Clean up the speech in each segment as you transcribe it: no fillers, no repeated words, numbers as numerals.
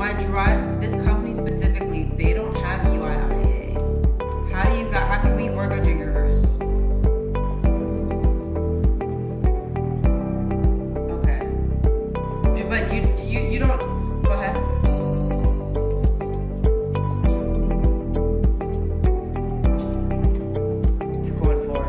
this company specifically, they don't have UIIA. How can we work under yours? Okay. But you don't, go ahead. It's going for.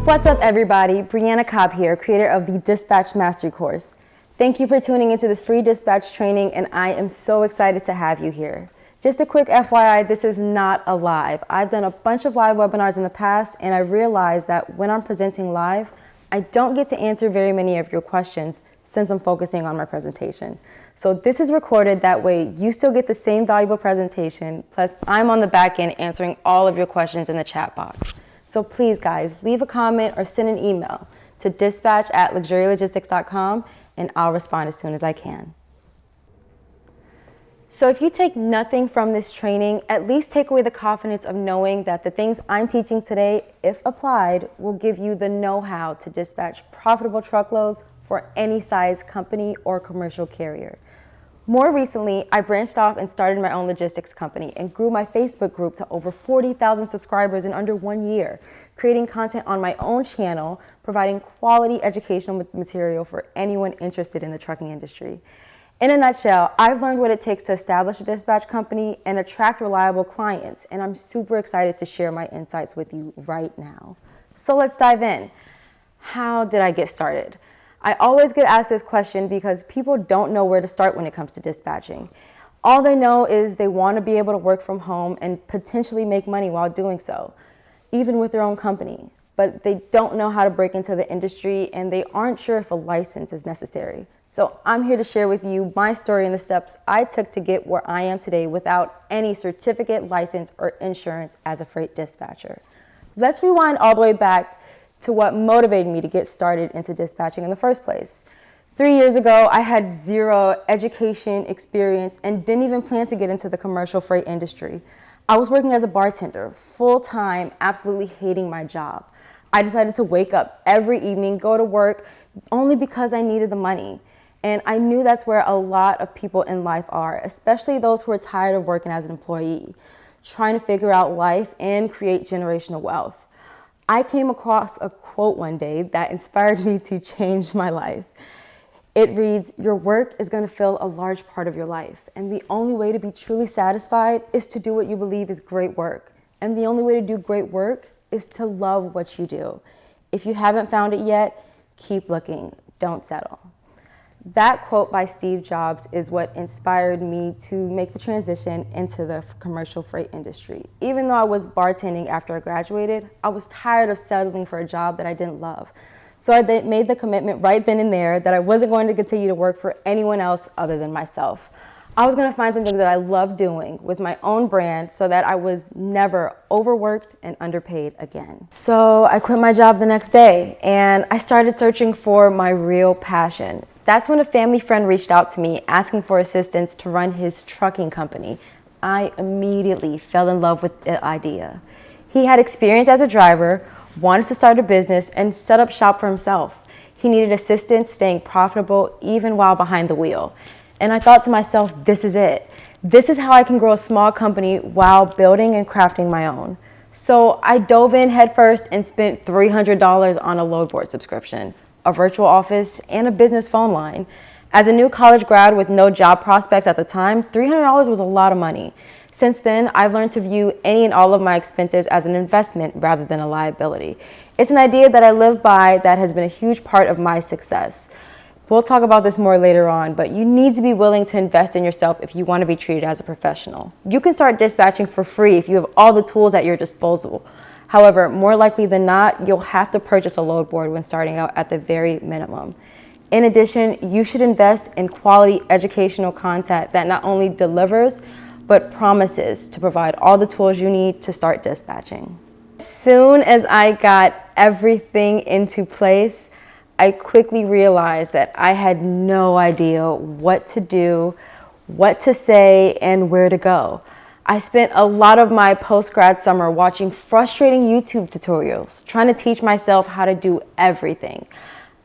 What's up everybody, Brianna Cobb here, creator of the Dispatch Mastery course. Thank you for tuning into this free dispatch training and I am so excited to have you here. Just a quick FYI, this is not a live. I've done a bunch of live webinars in the past and I realized that when I'm presenting live, I don't get to answer very many of your questions since I'm focusing on my presentation. So this is recorded, that way you still get the same valuable presentation, plus I'm on the back end answering all of your questions in the chat box. So please guys, leave a comment or send an email to dispatch@luxurialogistics.com and I'll respond as soon as I can. So if you take nothing from this training, at least take away the confidence of knowing that the things I'm teaching today, if applied, will give you the know-how to dispatch profitable truckloads for any size company or commercial carrier. More recently, I branched off and started my own logistics company and grew my Facebook group to over 40,000 subscribers in under 1 year, creating content on my own channel, providing quality educational material for anyone interested in the trucking industry. In a nutshell, I've learned what it takes to establish a dispatch company and attract reliable clients, and I'm super excited to share my insights with you right now. So let's dive in. How did I get started? I always get asked this question because people don't know where to start when it comes to dispatching. All they know is they want to be able to work from home and potentially make money while doing so, even with their own company. But they don't know how to break into the industry and they aren't sure if a license is necessary. So I'm here to share with you my story and the steps I took to get where I am today without any certificate, license, or insurance as a freight dispatcher. Let's rewind all the way back to what motivated me to get started into dispatching in the first place. 3 years ago, I had zero education experience and didn't even plan to get into the commercial freight industry. I was working as a bartender, full-time, absolutely hating my job. I decided to wake up every evening, go to work, only because I needed the money. And I knew that's where a lot of people in life are, especially those who are tired of working as an employee, trying to figure out life and create generational wealth. I came across a quote one day that inspired me to change my life. It reads, "Your work is going to fill a large part of your life, and the only way to be truly satisfied is to do what you believe is great work. And the only way to do great work is to love what you do. If you haven't found it yet, keep looking, don't settle." That quote by Steve Jobs is what inspired me to make the transition into the commercial freight industry. Even though I was bartending after I graduated, I was tired of settling for a job that I didn't love. So I made the commitment right then and there that I wasn't going to continue to work for anyone else other than myself. I was going to find something that I loved doing with my own brand so that I was never overworked and underpaid again. So I quit my job the next day and I started searching for my real passion. That's when a family friend reached out to me asking for assistance to run his trucking company. I immediately fell in love with the idea. He had experience as a driver, wanted to start a business, and set up shop for himself. He needed assistance staying profitable even while behind the wheel. And I thought to myself, this is it. This is how I can grow a small company while building and crafting my own. So I dove in headfirst and spent $300 on a load board subscription, a virtual office, and a business phone line. As a new college grad with no job prospects at the time, $300 was a lot of money. Since then, I've learned to view any and all of my expenses as an investment rather than a liability. It's an idea that I live by that has been a huge part of my success. We'll talk about this more later on, but you need to be willing to invest in yourself if you want to be treated as a professional. You can start dispatching for free if you have all the tools at your disposal. However, more likely than not, you'll have to purchase a load board when starting out at the very minimum. In addition, you should invest in quality educational content that not only delivers, but promises to provide all the tools you need to start dispatching. As soon as I got everything into place, I quickly realized that I had no idea what to do, what to say, and where to go. I spent a lot of my post-grad summer watching frustrating YouTube tutorials, trying to teach myself how to do everything.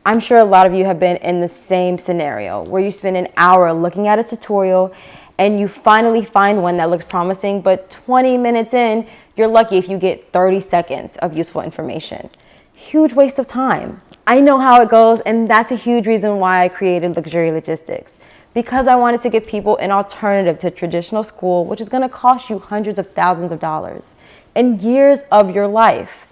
I'm sure a lot of you have been in the same scenario where you spend an hour looking at a tutorial and you finally find one that looks promising, but 20 minutes in, you're lucky if you get 30 seconds of useful information. Huge waste of time. I know how it goes, and that's a huge reason why I created Luxury Logistics. Because I wanted to give people an alternative to traditional school, which is going to cost you hundreds of thousands of dollars and years of your life.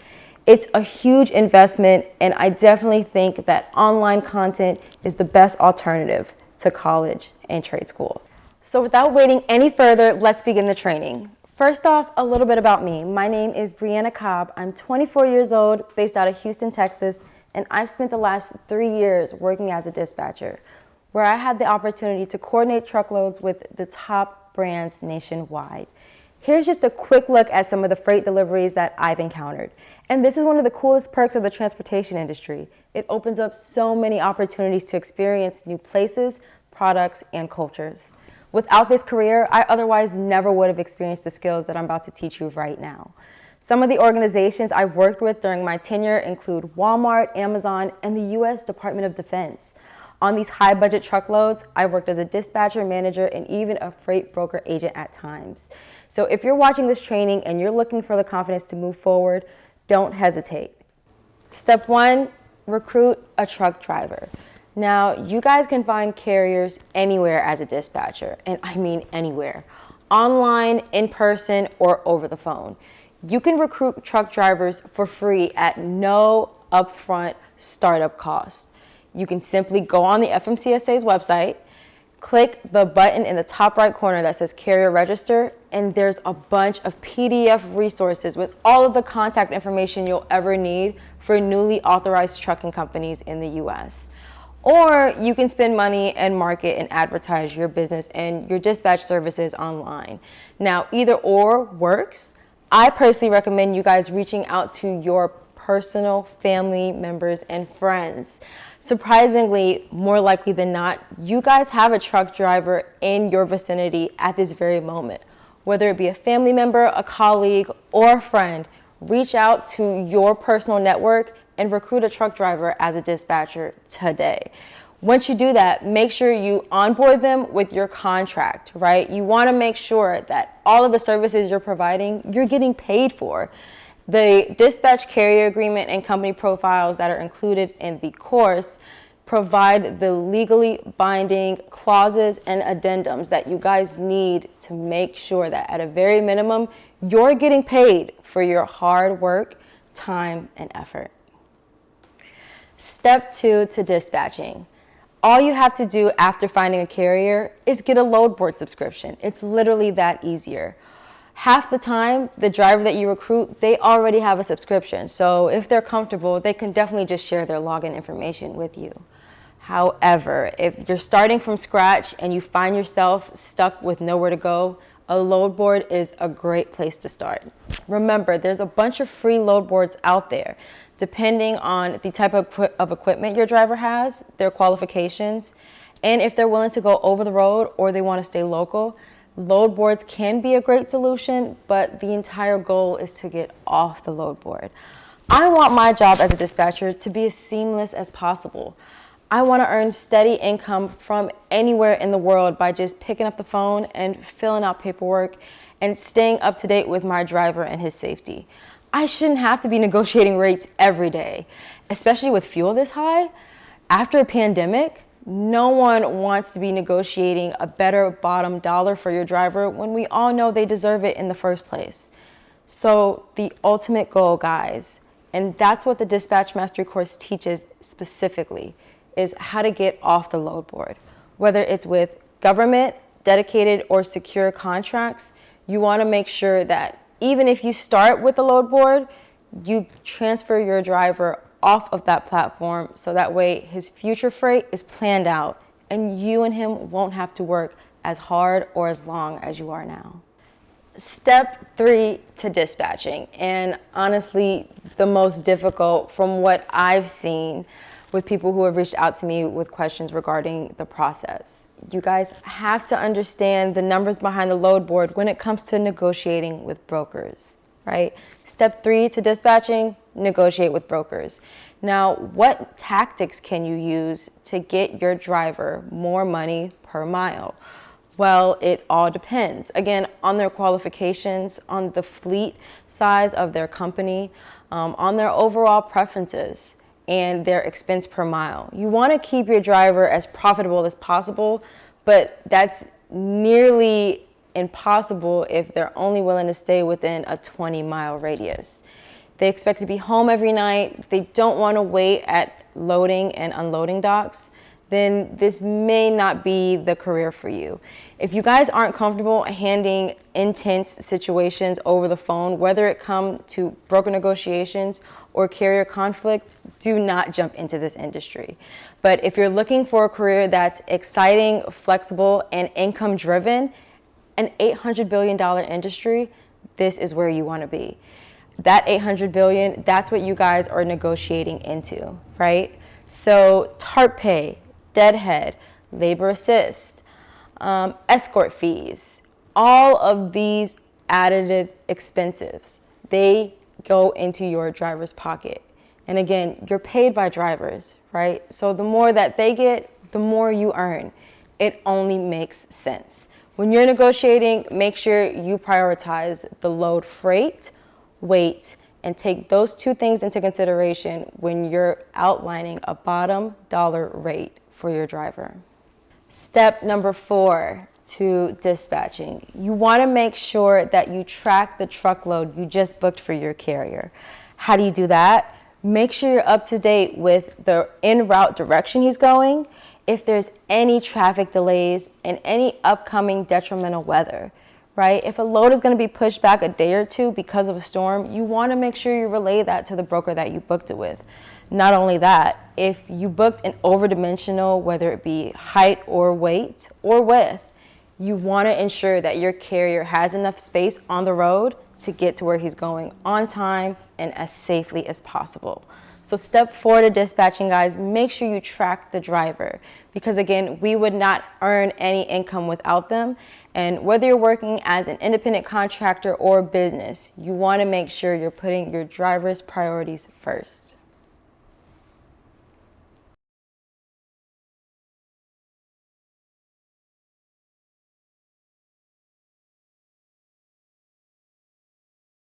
It's a huge investment, and I definitely think that online content is the best alternative to college and trade school. So without waiting any further, let's begin the training. First off, a little bit about me. My name is Brianna. I'm 24 years old, based out of Houston, Texas, and I've spent the last 3 years working as a dispatcher, where I had the opportunity to coordinate truckloads with the top brands nationwide. Here's just a quick look at some of the freight deliveries that I've encountered. And this is one of the coolest perks of the transportation industry. It opens up so many opportunities to experience new places, products, and cultures. Without this career, I otherwise never would have experienced the skills that I'm about to teach you right now. Some of the organizations I've worked with during my tenure include Walmart, Amazon, and the U.S. Department of Defense. On these high-budget truckloads, I worked as a dispatcher, manager, and even a freight broker agent at times. So if you're watching this training and you're looking for the confidence to move forward, don't hesitate. Step 1, recruit a truck driver. Now, you guys can find carriers anywhere as a dispatcher, and I mean anywhere. Online, in person, or over the phone. You can recruit truck drivers for free at no upfront startup cost. You can simply go on the FMCSA's website, click the button in the top right corner that says Carrier Register, and there's a bunch of PDF resources with all of the contact information you'll ever need for newly authorized trucking companies in the US. Or you can spend money and market and advertise your business and your dispatch services online. Now, either or works. I personally recommend you guys reaching out to your personal family members and friends. Surprisingly, more likely than not, you guys have a truck driver in your vicinity at this very moment. Whether it be a family member, a colleague, or a friend, reach out to your personal network and recruit a truck driver as a dispatcher today. Once you do that, make sure you onboard them with your contract, right? You want to make sure that all of the services you're providing, you're getting paid for. The dispatch carrier agreement and company profiles that are included in the course provide the legally binding clauses and addendums that you guys need to make sure that at a very minimum, you're getting paid for your hard work, time, and effort. Step 2 to dispatching. All you have to do after finding a carrier is get a load board subscription. It's literally that easier. Half the time, the driver that you recruit, they already have a subscription. So if they're comfortable, they can definitely just share their login information with you. However, if you're starting from scratch and you find yourself stuck with nowhere to go, a load board is a great place to start. Remember, there's a bunch of free load boards out there, depending on the type of equipment your driver has, their qualifications, and if they're willing to go over the road or they want to stay local. Load boards can be a great solution, but the entire goal is to get off the load board. I want my job as a dispatcher to be as seamless as possible. I want to earn steady income from anywhere in the world by just picking up the phone and filling out paperwork and staying up to date with my driver and his safety. I shouldn't have to be negotiating rates every day, especially with fuel this high. After a pandemic, no one wants to be negotiating a better bottom dollar for your driver when we all know they deserve it in the first place. So the ultimate goal, guys, and that's what the Dispatch Mastery course teaches specifically, is how to get off the load board. Whether it's with government, dedicated, or secure contracts, you want to make sure that even if you start with the load board, you transfer your driver off of that platform so that way his future freight is planned out and you and him won't have to work as hard or as long as you are now. Step 3 to dispatching, and honestly the most difficult from what I've seen with people who have reached out to me with questions regarding the process. you guys have to understand the numbers behind the load board when it comes to negotiating with brokers, right? Step 3 to dispatching, negotiate with brokers. Now, what tactics can you use to get your driver more money per mile? Well, it all depends. Again, on their qualifications, on the fleet size of their company, on their overall preferences, and their expense per mile. You want to keep your driver as profitable as possible, but that's nearly impossible if they're only willing to stay within a 20-mile radius. They expect to be home every night. They don't want to wait at loading and unloading docks. Then this may not be the career for you. If you guys aren't comfortable handling intense situations over the phone, whether it come to broker negotiations or carrier conflict, do not jump into this industry. But if you're looking for a career that's exciting, flexible, and income driven, an $800 billion industry, this is where you want to be. That $800 billion, that's what you guys are negotiating into, right? So TARP pay, deadhead, labor assist, escort fees, all of these added expenses, they go into your driver's pocket. And again, you're paid by drivers, right? So the more that they get, the more you earn. It only makes sense. When you're negotiating, make sure you prioritize the load freight, weight, and take those two things into consideration when you're outlining a bottom dollar rate for your driver. Step number 4 to dispatching. You want to make sure that you track the truckload you just booked for your carrier. How do you do that? Make sure you're up to date with the en route direction he's going, if there's any traffic delays, and any upcoming detrimental weather, right? If a load is going to be pushed back a day or two because of a storm, you want to make sure you relay that to the broker that you booked it with. Not only that, if you booked an overdimensional, whether it be height or weight or width, you want to ensure that your carrier has enough space on the road to get to where he's going on time and as safely as possible. So step 4 to dispatching, guys, make sure you track the driver, because again, we would not earn any income without them. And whether you're working as an independent contractor or business, you want to make sure you're putting your driver's priorities first.